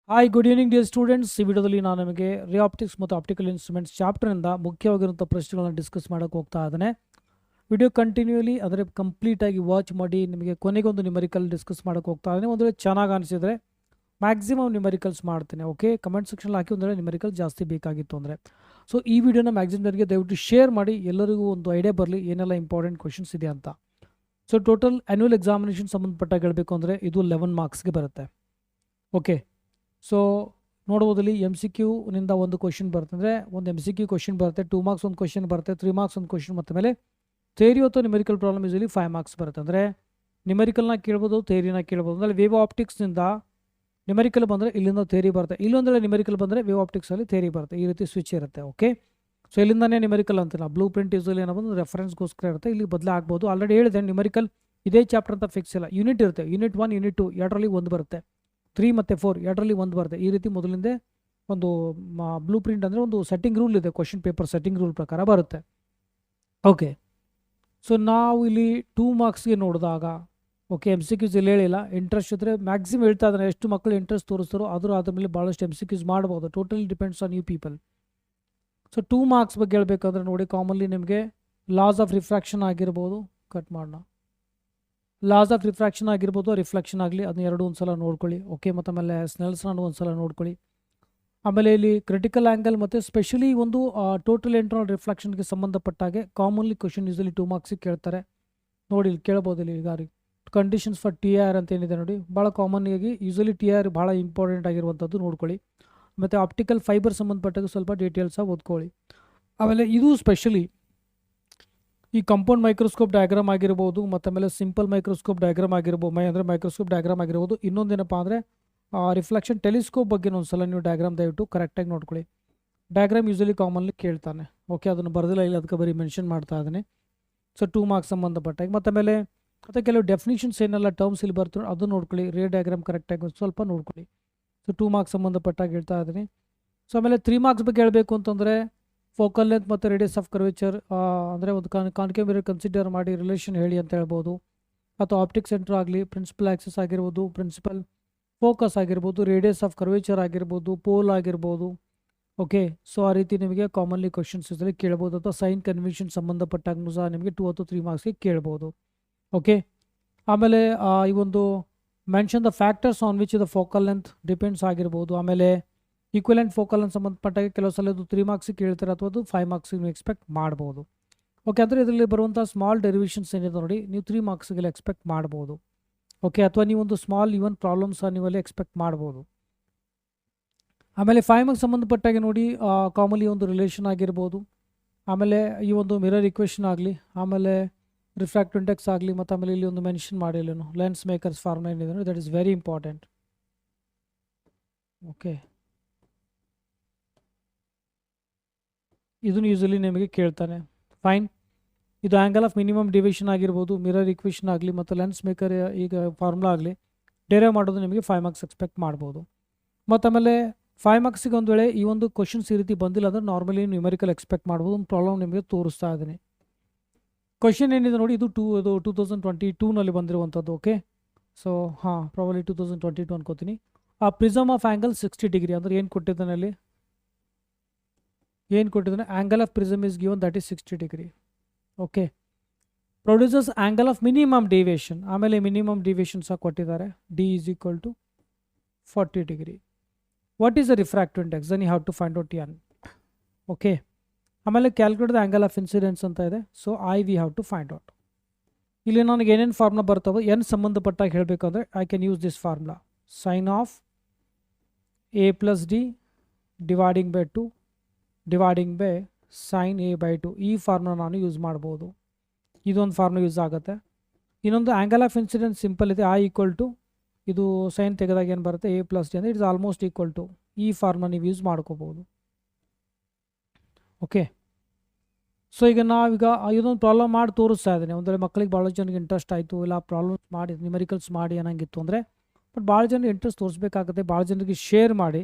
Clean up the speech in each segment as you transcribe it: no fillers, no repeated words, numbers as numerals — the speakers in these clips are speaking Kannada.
Hi good evening dear students. ಈ ವಿಡಿಯೋದಲ್ಲಿ ನಾನು ನಿಮಗೆ ರೇ ಆಪ್ಟಿಕ್ಸ್ ಮತ್ತು ಆಪ್ಟಿಕಲ್ ಇನ್ಸ್ಟ್ರೂಮೆಂಟ್ಸ್ ಚಾಪ್ಟರ್ನಿಂದ ಮುಖ್ಯವಾಗಿರುವಂಥ ಪ್ರಶ್ನೆಗಳನ್ನು ಡಿಸ್ಕಸ್ ಮಾಡೋಕ್ಕೆ ಹೋಗ್ತಾ ಇದ್ದಾನೆ. ವಿಡಿಯೋ ಕಂಟಿನ್ಯೂಲಿ ಅಂದರೆ ಕಂಪ್ಲೀಟಾಗಿ ವಾಚ್ ಮಾಡಿ ನಿಮಗೆ ಕೊನೆಗೊಂದು ನ್ಯೂಮರಿಕಲ್ ಡಿಸ್ಕಸ್ ಮಾಡೋಕ್ಕೆ ಹೋಗ್ತಾ ಇದ್ದಾನೆ. ಒಂದು ವೇಳೆ ಚೆನ್ನಾಗಿ ಅನಿಸಿದರೆ ಮ್ಯಾಕ್ಸಿಮಮ್ ನ್ಯೂಮರಿಕಲ್ಸ್ ಮಾಡ್ತೇನೆ. ಓಕೆ, ಕಮೆಂಟ್ ಸೆಕ್ಷನ್ ಹಾಕಿ ಒಂದು ವೇಳೆ ನ್ಯೂಮರಿಕಲ್ ಜಾಸ್ತಿ ಬೇಕಾಗಿತ್ತು ಅಂದರೆ. ಸೊ ಈ ವಿಡಿಯೋನ ಮ್ಯಾಕ್ಸಿಮಮ್ ಜನರಿಗೆ ದಯವಿಟ್ಟು ಶೇರ್ ಮಾಡಿ, ಎಲ್ಲರಿಗೂ ಒಂದು ಐಡಿಯಾ ಬರಲಿ ಏನೆಲ್ಲ ಇಂಪಾರ್ಟೆಂಟ್ ಕ್ವಶನ್ಸ್ ಇದೆ ಅಂತ. ಸೊ ಟೋಟಲ್ ಆ್ಯನ್ಯುವಲ್ ಎಕ್ಸಾಮಿನೇಷನ್ ಸಂಬಂಧಪಟ್ಟಾಗ ಹೇಳಬೇಕು ಅಂದರೆ ಇದು 11 ಮಾರ್ಕ್ಸ್ಗೆ ಬರುತ್ತೆ. ಓಕೆ, ಸೊ ನೋಡ್ಬೋದಲ್ಲಿ ಎಮ್ ಸಿ ಕ್ಯೂನಿಂದ ಒಂದು ಕ್ವಶನ್ ಬರುತ್ತೆ, ಅಂದರೆ ಒಂದು ಎಮ್ ಸಿ ಕ್ಯೂ ಕ್ವಶನ್ ಬರುತ್ತೆ, 2 ಮಾರ್ಕ್ಸ್ ಒಂದು ಕ್ವಶನ್ ಬರುತ್ತೆ, 3 ಮಾರ್ಕ್ಸ್ ಒಂದು ಕ್ವಶನ್, ಮತ್ತು ಮೇಲೆ ಥೇರಿ ಅಥವಾ ನ್ಯೂಮರಿಕಲ್ ಪ್ರಾಬ್ಲಮ್ ಯೂಸಲಿ 5 ಮಾರ್ಕ್ಸ್ ಬರುತ್ತೆ. ಅಂದರೆ ನ್ಯೂಮರಿಕಲ್ನ ಕೇಳ್ಬೋದು, ಥೇರಿನ ಕೇಳ್ಬೋದು. ಅಂದರೆ ವೇವ್ ಆಪ್ಟಿಕ್ಸ್ನಿಂದ ನ್ಯೂಮರಿಕಲ್ ಬಂದರೆ ಇಲ್ಲಿಂದ ಥೇರಿ ಬರುತ್ತೆ, ಇಲ್ಲೊಂದು ವೇಳೆ ನ್ಯೂಮರಿಕಲ್ ಬಂದರೆ ವೇವ್ ಆಪ್ಟಿಕ್ಸಲ್ಲಿ ಥೇರಿ ಬರುತ್ತೆ. ಈ ರೀತಿ ಸ್ವಿಚ್ ಇರುತ್ತೆ. ಓಕೆ, ಸೊ ಇಲ್ಲಿಂದನೇ ನ್ಯೂಮರಿಕಲ್ ಅಂತಿಲ್ಲ, ಬ್ಲೂ ಪ್ರಿಂಟ್ ಯೂಸಲಿ ಏನೋ ಬಂದು ರೆಫರೆನ್ಸ್ಗೋಸ್ಕರ ಇರುತ್ತೆ, ಇಲ್ಲಿ ಬದಲೇ ಆಗ್ಬೋದು. ಆಲ್ರೆಡಿ ಹೇಳಿದೆ ನ್ಯೂಮರಿಕಲ್ ಇದೇ ಚಾಪ್ಟರ್ ಅಂತ ಫಿಕ್ಸ್ ಇಲ್ಲ, ಯೂನಿಟ್ ಇರುತ್ತೆ. ಯೂನಿಟ್ 1 ಯೂನಿಟ್ 2 ಎರಡರಲ್ಲಿ ಒಂದು ಬರುತ್ತೆ, 3 ಮತ್ತು 4 ಎರಡರಲ್ಲಿ ಒಂದು ಬರುತ್ತೆ. ಈ ರೀತಿ ಮೊದಲಿಂದ ಒಂದು ಬ್ಲೂ ಪ್ರಿಂಟ್ ಅಂದರೆ ಒಂದು ಸೆಟ್ಟಿಂಗ್ ರೂಲ್ ಇದೆ, ಕ್ವಶನ್ ಪೇಪರ್ ಸೆಟ್ಟಿಂಗ್ ರೂಲ್ ಪ್ರಕಾರ ಬರುತ್ತೆ. ಓಕೆ, ಸೊ ನಾವು ಇಲ್ಲಿ 2 ಮಾರ್ಕ್ಸ್ಗೆ ನೋಡಿದಾಗ ಓಕೆ, ಎಮ್ ಸಿ ಕ್ಯೂಸ್ ಇಲ್ಲಿ ಹೇಳಿಲ್ಲ. ಇಂಟ್ರೆಸ್ಟ್ ಇದ್ದರೆ ಮ್ಯಾಕ್ಸಿಮಮ್ ಹೇಳ್ತಾ ಇದ್ದಾರೆ, ಎಷ್ಟು ಮಕ್ಕಳು ಇಂಟ್ರೆಸ್ಟ್ ತೋರಿಸ್ತಾರೋ ಅದ್ರ ಮೇಲೆ ಭಾಳಷ್ಟು ಎಮ್ ಸಿ ಕ್ಯೂಸ್ ಮಾಡ್ಬೋದು. Totally depends on you people. So 2 marks ಬಗ್ಗೆ ಹೇಳಬೇಕಂದ್ರೆ ನೋಡಿ, ಕಾಮನ್ಲಿ ನಿಮಗೆ ಲಾಸ್ ಆಫ್ ರಿಫ್ರಾಕ್ಷನ್ ಆಗಿರ್ಬೋದು, ಕಟ್ ಮಾಡೋಣ, ಲಾಸ್ ಆಫ್ ರಿಫ್ರಾಕ್ಷನ್ ಆಗಿರ್ಬೋದು, ರಿಫ್ಲೆಕ್ಷನ್ ಆಗಲಿ, ಅದನ್ನ ಎರಡು ಒಂದು ಸಲ ನೋಡ್ಕೊಳ್ಳಿ. ಓಕೆ, ಮತ್ತು ಆಮೇಲೆ ಸ್ನೆಲ್ಸ್ ನಾನು ಒಂದು ಸಲ ನೋಡ್ಕೊಳ್ಳಿ. ಆಮೇಲೆ ಇಲ್ಲಿ ಕ್ರಿಟಿಕಲ್ ಆ್ಯಂಗಲ್ ಮತ್ತು ಸ್ಪೆಷಲಿ ಒಂದು ಟೋಟಲ್ ಇಂಟರ್ನಲ್ ರಿಫ್ಲೆಕ್ಷನ್ಗೆ ಸಂಬಂಧಪಟ್ಟಾಗೆ ಕಾಮನ್ಲಿ ಕ್ವಶನ್ ಯೂಸಲಿ 2 ಮಾರ್ಕ್ಸಿಗೆ ಕೇಳ್ತಾರೆ. ನೋಡಿ ಇಲ್ಲಿ ಕೇಳ್ಬೋದು, ಇಲ್ಲಿ ಈಗ ಕಂಡೀಷನ್ಸ್ ಫಾರ್ ಟಿ ಆರ್ ಅಂತ ಏನಿದೆ ನೋಡಿ, ಭಾಳ ಕಾಮನ್ನಾಗಿ ಯೂಸಲಿ ಟಿ ಆರ್ ಭಾಳ ಇಂಪಾರ್ಟೆಂಟ್ ಆಗಿರುವಂಥದ್ದು ನೋಡ್ಕೊಳ್ಳಿ. ಮತ್ತು ಆಪ್ಟಿಕಲ್ ಫೈಬರ್ ಸಂಬಂಧಪಟ್ಟಾಗ ಸ್ವಲ್ಪ ಡೀಟೇಲ್ಸಾಗಿ ಓದ್ಕೊಳ್ಳಿ. ಆಮೇಲೆ ಇದು ಸ್ಪೆಷಲಿ ಈ ಕಂಪೌಂಡ್ ಮೈಕ್ರೋಸ್ಕೋಪ್ ಡಯಾಗ್ರಾಮ್ ಆಗಿರ್ಬೋದು, ಮತ್ತು ಆಮೇಲೆ ಸಿಂಪಲ್ ಮೈಕ್ರೋಸ್ಕೋಪ್ ಡಯಾಗ್ರಾಮ್ ಆಗಿರ್ಬೋದು, ಅಂದರೆ ಮೈಕ್ರೋಸ್ಕೋಪ್ ಡಯಾಗ್ರಾಮ್ ಆಗಿರ್ಬೋದು. ಇನ್ನೊಂದೇನಪ್ಪ ಅಂದರೆ ರಿಫ್ಲೆಕ್ಷನ್ ಟೆಲಿಸ್ಕೋಪ್ ಬಗ್ಗೆ ಒಂದು ಸಲ ನೀವು ಡಯಾಗ್ರಾಮ್ ದಯವಿಟ್ಟು ಕರೆಕ್ಟಾಗಿ ನೋಡ್ಕೊಳ್ಳಿ. ಡಯಾಗ್ರಾಮ್ ಯೂಸಲಿ ಕಾಮನ್ಲಿ ಕೇಳ್ತಾನೆ. ಓಕೆ, ಅದನ್ನು ಬರೆದಿಲ್ಲ ಇಲ್ಲಿ, ಅದಕ್ಕೆ ಬರೀ ಮೆನ್ಷನ್ ಮಾಡ್ತಾ ಇದ್ದೀನಿ. ಸೊ 2 ಮಾರ್ಕ್ಸ್ ಸಂಬಂಧಪಟ್ಟಾಗ ಮತ್ತು ಆಮೇಲೆ ಮತ್ತು ಕೆಲವು ಡೆಫಿನಿಷನ್ಸ್ ಏನೆಲ್ಲ ಟರ್ಮ್ಸ್ ಇಲ್ಲಿ ಬರ್ತಾರೆ ಅದನ್ನು ನೋಡ್ಕೊಳ್ಳಿ. ರೇ ಡಯಾಗ್ರಾಮ್ ಕರೆಕ್ಟಾಗಿ ಒಂದು ಸ್ವಲ್ಪ ನೋಡ್ಕೊಳ್ಳಿ. ಸೊ 2 ಮಾರ್ಕ್ಸ್ ಸಂಬಂಧಪಟ್ಟಾಗ ಹೇಳ್ತಾ ಇದ್ದೀನಿ. ಸೊ ಆಮೇಲೆ 3 ಮಾರ್ಕ್ಸ್ ಬಗ್ಗೆ ಹೇಳಬೇಕು ಅಂತಂದರೆ ಫೋಕಲ್ ಲೆಂತ್ ಮತ್ತು ರೇಡಿಯಸ್ ಆಫ್ ಕರ್ವೇಚರ್, ಅಂದರೆ ಒಂದು ಕಾನ್ಕೇವ್ ಮಿರರ್ ಕನ್ಸಿಡರ್ ಮಾಡಿ ರಿಲೇಷನ್ ಹೇಳಿ ಅಂತ ಹೇಳ್ಬೋದು. ಅಥವಾ ಆಪ್ಟಿಕ್ ಸೆಂಟರ್ ಆಗಲಿ, ಪ್ರಿನ್ಸಿಪಲ್ ಆಕ್ಸಸ್ ಆಗಿರ್ಬೋದು, ಪ್ರಿನ್ಸಿಪಲ್ ಫೋಕಸ್ ಆಗಿರ್ಬೋದು, ರೇಡಿಯಸ್ ಆಫ್ ಕರ್ವೇಚರ್ ಆಗಿರ್ಬೋದು, ಪೋಲ್ ಆಗಿರ್ಬೋದು. ಓಕೆ, ಸೊ ಆ ರೀತಿ ನಿಮಗೆ ಕಾಮನ್ಲಿ ಕ್ವಶನ್ಸ್ ಇದರಲ್ಲಿ ಕೇಳ್ಬೋದು. ಅಥವಾ ಸೈನ್ ಕನ್ವೆನ್ಷನ್ ಸಂಬಂಧಪಟ್ಟಾಗೂ ಸಹ ನಿಮಗೆ 2 ಅಥವಾ 3 ಮಾರ್ಕ್ಸ್ಗೆ ಕೇಳ್ಬೋದು. ಓಕೆ, ಆಮೇಲೆ ಈ ಒಂದು mention the factors on which the focal length depends ಆಗಿರ್ಬೋದು. ಆಮೇಲೆ ಈಕ್ವಲೆಂಟ್ ಫೋಕಲ್ ಲೆಂತ್ ಸಂಬಂಧಪಟ್ಟಾಗ ಕೆಲವು ಸಲ ಇದು 3 ಮಾರ್ಕ್ಸಿಗೆ ಕೇಳ್ತಾರೆ, ಅಥವಾ ಅದು 5 ಮಾರ್ಕ್ಸಿಗೆ ನೀವು ಎಕ್ಸ್ಪೆಕ್ಟ್ ಮಾಡ್ಬೋದು. ಓಕೆ, ಅಂದರೆ ಇದರಲ್ಲಿ ಬರುವಂಥ ಸ್ಮಾಲ್ ಡೆರಿವೇಷನ್ಸ್ ಏನಿದೆ ನೋಡಿ, ನೀವು 3 ಮಾರ್ಕ್ಸಿಗೆಲ್ಲ ಎಕ್ಸ್ಪೆಕ್ಟ್ ಮಾಡ್ಬೋದು. ಓಕೆ, ಅಥವಾ ನೀವೊಂದು ಸ್ಮಾಲ್ ಈವನ್ ಪ್ರಾಬ್ಲಮ್ಸ್ ನೀವಲ್ಲಿ ಎಕ್ಸ್ಪೆಕ್ಟ್ ಮಾಡ್ಬೋದು. ಆಮೇಲೆ 5 ಮಾರ್ಕ್ಸ್ ಸಂಬಂಧಪಟ್ಟಾಗೆ ನೋಡಿ, ಕಾಮನ್ಲಿ ಒಂದು ರಿಲೇಷನ್ ಆಗಿರ್ಬೋದು, ಆಮೇಲೆ ಈ ಒಂದು ಮಿರರ್ ಇಕ್ವೇಷನ್ ಆಗಲಿ, ಆಮೇಲೆ ರಿಫ್ರಾಕ್ಟಿವ್ ಇಂಡೆಕ್ಸ್ ಆಗಲಿ, ಮತ್ತು ಆಮೇಲೆ ಇಲ್ಲಿ ಒಂದು ಮೆನ್ಷನ್ ಮಾಡಿಲ್ಲೇನು ಲೆನ್ಸ್ ಮೇಕರ್ಸ್ ಫಾರ್ಮುಲಾ ಏನಿದೆ ನೋಡಿ, that is very important. Okay, ಇದನ್ನು ಯೂಸಲಿ ನಿಮಗೆ ಕೇಳ್ತಾನೆ. ಫೈನ್, ಇದು ಆ್ಯಂಗಲ್ ಆಫ್ ಮಿನಿಮಮ್ ಡಿವಿಷನ್ ಆಗಿರ್ಬೋದು, ಮಿರರ್ ಇಕ್ವೇಷನ್ ಆಗಲಿ, ಮತ್ತು ಲೆನ್ಸ್ ಮೇಕರ್ ಈಗ ಫಾರ್ಮುಲಾ ಆಗಲಿ ಡೇರೈವ್ ಮಾಡೋದು ನಿಮಗೆ 5 ಮಾರ್ಕ್ಸ್ ಎಕ್ಸ್ಪೆಕ್ಟ್ ಮಾಡ್ಬೋದು. ಮತ್ತು ಆಮೇಲೆ 5 ಮಾರ್ಕ್ಸಿಗೆ ಒಂದು ವೇಳೆ ಈ ಒಂದು ಕ್ವಶನ್ಸ್ ಈ ರೀತಿ ಬಂದಿಲ್ಲ ಅಂದರೆ ನಾರ್ಮಲಿ ನ್ಯೂಮರಿಕಲ್ ಎಕ್ಸ್ಪೆಕ್ಟ್ ಮಾಡ್ಬೋದು. ಒಂದು ಪ್ರಾಬ್ಲಮ್ ನಿಮಗೆ ತೋರಿಸ್ತಾ ಇದ್ದೀನಿ. ಕ್ವಶನ್ ಏನಿದೆ ನೋಡಿ, ಇದು 2022ನಲ್ಲಿ ಬಂದಿರುವಂಥದ್ದು. ಓಕೆ, ಸೊ ಹಾಂ, ಪ್ರಾಬಲಿ 2022 ಅನ್ಕೋತೀನಿ. ಆ ಪ್ರಿಸಮ್ ಆಫ್ ಆ್ಯಂಗಲ್ 60 ಡಿಗ್ರಿ ಅಂದರೆ ಏನು ಕೊಟ್ಟಿದ್ದಾನೆ ಅಲ್ಲಿ, ಏನು ಕೊಟ್ಟಿದ್ದಾನೆ, angle of prism is given that is 60 degree. Okay, producers angle of minimum deviation, ಆಮೇಲೆ ಮಿನಿಮಮ್ ಡಿವಿಯೇಷನ್ ಸಹ ಕೊಟ್ಟಿದ್ದಾರೆ, D is equal to 40 degree. What is the refractive index, then you have to find out N. Okay, ಆಮೇಲೆ calculate the angle of incidence ಅಂತ ಇದೆ. So we have to find out. ಇಲ್ಲಿ ನನಗೆ ಏನೇನು ಫಾರ್ಮುಲಾ ಬರ್ತವೆ ಎನ್ ಸಂಬಂಧಪಟ್ಟಾಗ ಹೇಳಬೇಕಂದ್ರೆ I can use this formula, sign of A plus D dividing by 2 dividing by sine A by 2. ಈ ಫಾರ್ಮುಲಾ ನಾನು ಯೂಸ್ ಮಾಡ್ಬೋದು. ಇದೊಂದು ಫಾರ್ಮುಲಾ ಯೂಸ್ ಆಗುತ್ತೆ. ಇನ್ನೊಂದು ಆ್ಯಂಗಲ್ ಆಫ್ ಇನ್ಸಿಡೆನ್ಸ್ ಸಿಂಪಲ್ ಇದೆ, ಈಕ್ವಲ್ ಟು ಇದು ಸೈನ್ ತೆಗೆದಾಗ ಏನು ಬರುತ್ತೆ, ಎ ಪ್ಲಸ್ ಡಿ ಅಂದರೆ ಇಟ್ಸ್ ಆಲ್ಮೋಸ್ಟ್ ಈಕ್ವಲ್ ಟು. ಈ ಫಾರ್ಮುಲಾ ನೀವು ಯೂಸ್ ಮಾಡ್ಕೋಬೋದು. ಓಕೆ, ಸೊ ಈಗ ನಾವೀಗ ಇದೊಂದು ಪ್ರಾಬ್ಲಮ್ ಮಾಡಿ ತೋರಿಸ್ತಾ ಇದ್ದೀನಿ. ಒಂದು ವೇಳೆ ಮಕ್ಕಳಿಗೆ ಭಾಳ ಜನಕ್ಕೆ ಇಂಟ್ರೆಸ್ಟ್ ಆಯಿತು, ಇಲ್ಲ ಪ್ರಾಬ್ಲಮ್ಸ್ ಮಾಡಿ ನ್ಯೂಮರಿಕಲ್ಸ್ ಮಾಡಿ ಅನ್ನಂಗಿತ್ತು ಅಂದರೆ, ಬಟ್ ಭಾಳ ಜನರಿಗೆ ಇಂಟ್ರೆಸ್ಟ್ ತೋರಿಸ್ಬೇಕಾಗುತ್ತೆ, ಭಾಳ ಜನರಿಗೆ ಶೇರ್ ಮಾಡಿ.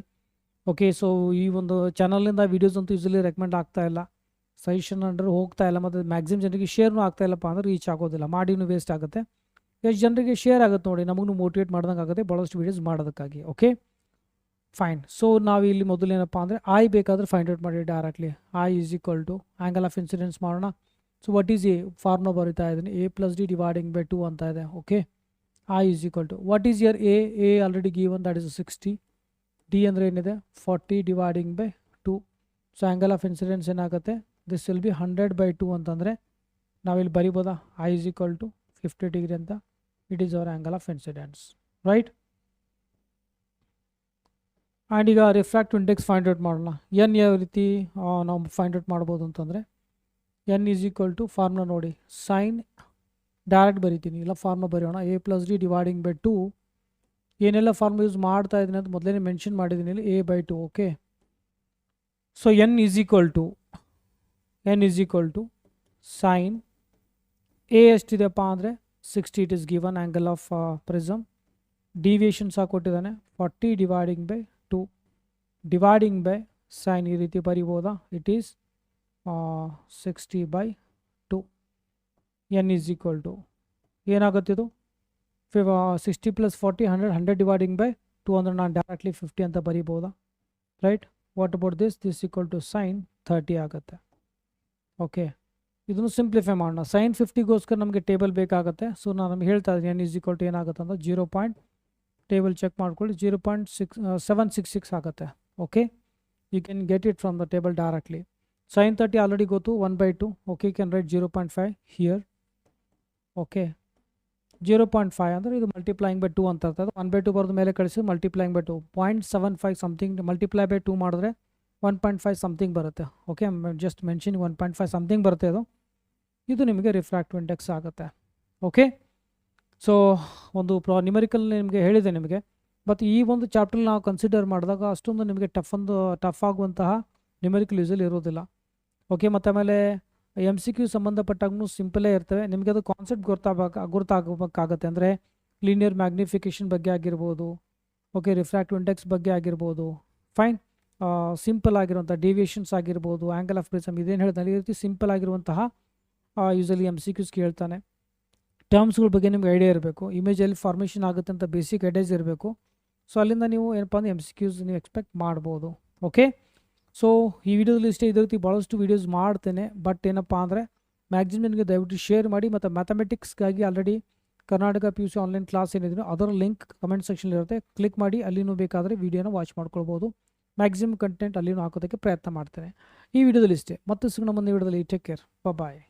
ಓಕೆ, ಸೊ ಈ ಒಂದು ಚಾನಲಿಂದ ವೀಡಿಯೋಸ್ ಅಂತೂ ಯೂಸಲಿ ರೆಕಮೆಂಡ್ ಆಗ್ತಾ ಇಲ್ಲ, ಸಜೆಷನ್ ಅಂಡ್ರೆ ಹೋಗ್ತಾ ಇಲ್ಲ, ಮತ್ತು ಮ್ಯಾಕ್ಸಿಮಮ್ ಜನರಿಗೆ ಶೇರ್ನೂ ಆಗ್ತಾ ಇಲ್ಲಪ್ಪ ಅಂದರೆ ರೀಚ್ ಆಗೋದಿಲ್ಲ, ಮಾಡಿನೂ ವೇಸ್ಟ್ ಆಗುತ್ತೆ. ಎಷ್ಟು ಜನರಿಗೆ ಶೇರ್ ಆಗುತ್ತೆ ನೋಡಿ, ನಮಗೂ ಮೋಟಿವೇಟ್ ಮಾಡ್ದಂಗೆ ಆಗುತ್ತೆ ಭಾಳಷ್ಟು ವೀಡಿಯೋಸ್ ಮಾಡೋದಕ್ಕಾಗಿ. Okay, fine. ಸೊ ನಾವು ಇಲ್ಲಿ ಮೊದಲೇನಪ್ಪ ಅಂದರೆ ಐ ಬೇಕಾದರೆ ಫೈಂಡ್ ಔಟ್ ಮಾಡಿ directly. I is equal to angle of incidence ಮಾಡೋಣ. So what is a formula ಬರಿತಾ ಇದ್ದೀನಿ, A plus D dividing by 2 ಅಂತ ಇದೆ. Okay, I is equal to what is your A already given, that is 60. D ಅಂದರೆ ಏನಿದೆ 40 dividing by 2. So angle of incidence ಏನಾಗುತ್ತೆ, ದಿಸ್ ವಿಲ್ ಬಿ 100/2 ಅಂತಂದರೆ ನಾವಿಲ್ಲಿ ಬರಿಬೋದಾ, I is equal to 50 degree ಅಂತ. It is our angle of incidence, right. And ಈಗ ರಿಫ್ರಾಕ್ಟಿವ್ ಇಂಡೆಕ್ಸ್ ಫೈಂಡ್ ಔಟ್ ಮಾಡೋಣ. ಎನ್ ಯಾವ ರೀತಿ ನಾವು ಫೈಂಡ್ ಔಟ್ ಮಾಡ್ಬೋದು ಅಂತಂದರೆ, N is equal to formula ನೋಡಿ, ಸೈನ್ ಡೈರೆಕ್ಟ್ ಬರಿತೀನಿ, ಇಲ್ಲ ಫಾರ್ಮುಲಾ ಬರೆಯೋಣ. A plus D dividing by 2. ಏನೆಲ್ಲ ಫಾರ್ಮುಲಾ ಯೂಸ್ ಮಾಡ್ತಾ ಇದ್ದೀನಿ ಅಂತ ಮೊದಲೇ ಮೆನ್ಷನ್ ಮಾಡಿದ್ದೀನಿ ಇಲ್ಲಿ, a/2. Okay, so N is equal to sine A ಎಷ್ಟಿದೆಪ್ಪ ಅಂದರೆ 60, it is given angle of prism. Deviation ಸಹ ಕೊಟ್ಟಿದ್ದಾನೆ 40 dividing by 2 dividing by sine. ಈ ರೀತಿ ಬರಿಬೋದಾ, it is 60/2. N is equal to ಏನಾಗುತ್ತಿದು 60 + 40 100 ಡಿವೈಡಿಂಗ್ ಬೈ 2 ಅಂದರೆ ನಾನು ಡೈರೆಕ್ಟ್ಲಿ 50 ಅಂತ ಬರಿಬೋದಾ, right. What about this equal to sine 30 ಆಗುತ್ತೆ. ಓಕೆ, ಇದನ್ನು ಸಿಂಪ್ಲಿಫೈ ಮಾಡೋಣ. ಸೈನ್ 50ಗೋಸ್ಕರ ನಮಗೆ ಟೇಬಲ್ ಬೇಕಾಗುತ್ತೆ. ಸೊ ನಾನು ನಮ್ಗೆ ಹೇಳ್ತಾ ಇದ್ದೀನಿ ಎನ್ ಈಸ್ ಈಕ್ವಲ್ ಟು ಏನಾಗುತ್ತೆ ಅಂತ 0. ಟೇಬಲ್ ಚೆಕ್ ಮಾಡ್ಕೊಳ್ಳಿ, 0.766 ಆಗುತ್ತೆ. Okay, you can get it from the table directly. Sine 30 already ಗೊತ್ತು 1/2. Okay, can write 0.5 here. Okay, 0.5 ಅಂದರೆ ಇದು ಮಲ್ಟಿಪ್ಲೈಯಿಂಗ್ ಬೈ 2 ಅಂತ ಇರ್ತದೆ. 1/2 ಬರೆದ ಮೇಲೆ ಕಳಿಸಿ multiplying by 2, 0.75 something multiply by 2 ಮಾಡಿದ್ರೆ 1.5 ಸಮಥಿಂಗ್ ಬರುತ್ತೆ. ಓಕೆ, ಜಸ್ಟ್ ಮೆನ್ಷನ್ 1.5 ಸಮಥಿಂಗ್ ಬರುತ್ತೆ. ಇದು ನಿಮಗೆ ರಿಫ್ರಾಕ್ಟಿವ್ ಇಂಡೆಕ್ಸ್ ಆಗುತ್ತೆ. ಓಕೆ, ಸೊ ಒಂದು ನ್ಯೂಮರಿಕಲ್ ನಿಮಗೆ ಹೇಳಿದೆ ನಿಮಗೆ. ಬಟ್ ಈ ಒಂದು ಚಾಪ್ಟರ್ಲಿ ನಾವು ಕನ್ಸಿಡರ್ ಮಾಡಿದಾಗ ಅಷ್ಟೊಂದು ನಿಮಗೆ ಟಫ್ ಆಗುವಂತಹ ನ್ಯೂಮರಿಕಲ್ ಯೂಸಲ್ಲಿ ಇರೋದಿಲ್ಲ. ಓಕೆ, ಮತ್ತು ಆಮೇಲೆ MCQ ಸಂಬಂಧಪಟ್ಟಾಗೂ ಸಿಂಪಲೇ ಇರ್ತವೆ. ನಿಮಗೆ ಅದು ಕಾನ್ಸೆಪ್ಟ್ ಗೊತ್ತಾಗಬೇಕಾಗತ್ತೆ. ಅಂದರೆ ಲೀನಿಯರ್ ಮ್ಯಾಗ್ನಿಫಿಕೇಷನ್ ಬಗ್ಗೆ ಆಗಿರ್ಬೋದು, ಓಕೆ, ರಿಫ್ರಾಕ್ಟಿವ್ ಇಂಡೆಕ್ಸ್ ಬಗ್ಗೆ ಆಗಿರ್ಬೋದು, ಫೈನ್. ಸಿಂಪಲ್ ಆಗಿರುವಂಥ ಡಿವಿಯೇಷನ್ಸ್ ಆಗಿರ್ಬೋದು, ಆ್ಯಂಗಲ್ ಆಫ್ ಪ್ರಿಸಮ್, ಇದೇನು ಹೇಳ್ತಾನೆ ಈ ರೀತಿ ಸಿಂಪಲ್ ಆಗಿರುವಂತಹ ಯೂಸಲಿ MCQs ಕೇಳ್ತಾನೆ. ಟರ್ಮ್ಸ್ಗಳ ಬಗ್ಗೆ ನಿಮ್ಗೆ ಐಡಿಯಾ ಇರಬೇಕು. ಇಮೇಜಲ್ಲಿ ಫಾರ್ಮೇಷನ್ ಆಗುತ್ತೆ ಅಂತ ಬೇಸಿಕ್ ಐಡಿಯಾಸ್ ಇರಬೇಕು. ಸೊ ಅಲ್ಲಿಂದ ನೀವು ಏನಪ್ಪ ಅಂದರೆ MCQs ನೀವು ಎಕ್ಸ್ಪೆಕ್ಟ್ ಮಾಡ್ಬೋದು. ಓಕೆ, ಸೊ ಈ ವಿಡಿಯೋದಲ್ಲಿ ಇಷ್ಟೇ. ಇದೇ ರೀತಿ ಭಾಳಷ್ಟು ವೀಡಿಯೋಸ್ ಮಾಡ್ತೇನೆ. ಬಟ್ ಏನಪ್ಪ ಅಂದರೆ ಮ್ಯಾಕ್ಸಿಮಮ್ ನಿಮಗೆ ದಯವಿಟ್ಟು ಶೇರ್ ಮಾಡಿ. ಮತ್ತು ಮ್ಯಾಥಮೆಟಿಕ್ಸ್ಗಾಗಿ already Karnataka PUC online class ಏನಿದೆ ಅದರ ಲಿಂಕ್ ಕಮೆಂಟ್ ಸೆಕ್ಷನ್ ಇರುತ್ತೆ, ಕ್ಲಿಕ್ ಮಾಡಿ ಅಲ್ಲಿನೂ ಬೇಕಾದರೆ ವೀಡಿಯೋನ ವಾಚ್ ಮಾಡ್ಕೊಳ್ಬೋದು. ಮ್ಯಾಕ್ಸಿಮಮ್ ಕಂಟೆಂಟ್ ಅಲ್ಲಿನೂ ಹಾಕೋದಕ್ಕೆ ಪ್ರಯತ್ನ ಮಾಡ್ತೇನೆ. ಈ ವಿಡಿಯೋದಲ್ಲಿ ಇಷ್ಟೇ. ಮತ್ತೆ ಸಿಗೋಣ ಮುಂದೆ ವಿಡಿಯೋದಲ್ಲಿ. ಟೇಕ್ ಕೇರ್, ಬಾಯ್.